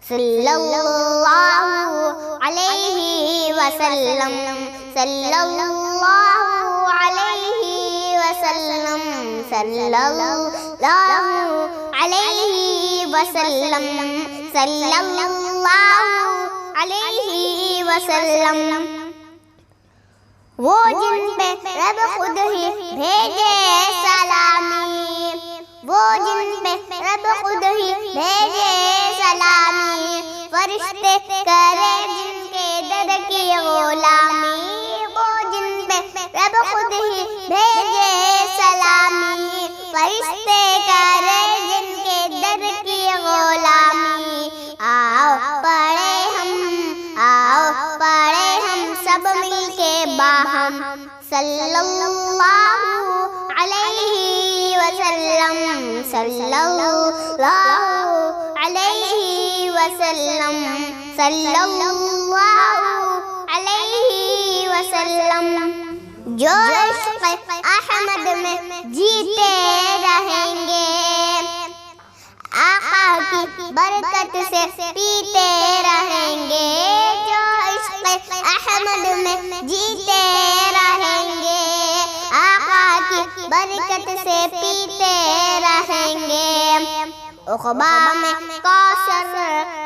صلی اللہ علیہ وسلم، صلی اللہ علیہ وسلم، صلی اللہ علیہ وسلم، صلی اللہ علیہ وسلم۔ وہ جن پہ رب خود ہی بھیجے سلامی، وہ جن پہ رب خود ہی بھیجے سلامی، فرشتے کرے جن کے در کی غلامی، وہ جن پہ رب خود ہی بھیجے سلامی، فرشتے کرے جن کے در کی غلامی۔ آؤ پڑھے ہم سب مل کے باہم، صلی اللہ علیہ وسلم، صلی اللہ علیہ وسلم، صلی اللہ علیہ وسلم۔ جو عشق احمد میں جیتے رہیں گے، آقا کی برکت سے پیتے رہیں گے، جو عشق احمد میں جیتے رہیں گے، آقا کی برکت سے پیتے رہیں گے۔ عقبہ میں کوثر،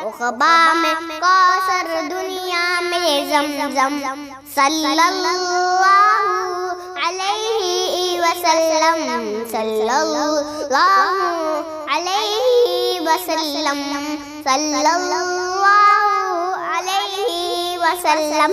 عقبہ میں کوثر، دنیا میں زمزم، صلی اللہ علیہ وسلم، صلی اللہ علیہ وسلم، صلی اللہ علیہ وسلم۔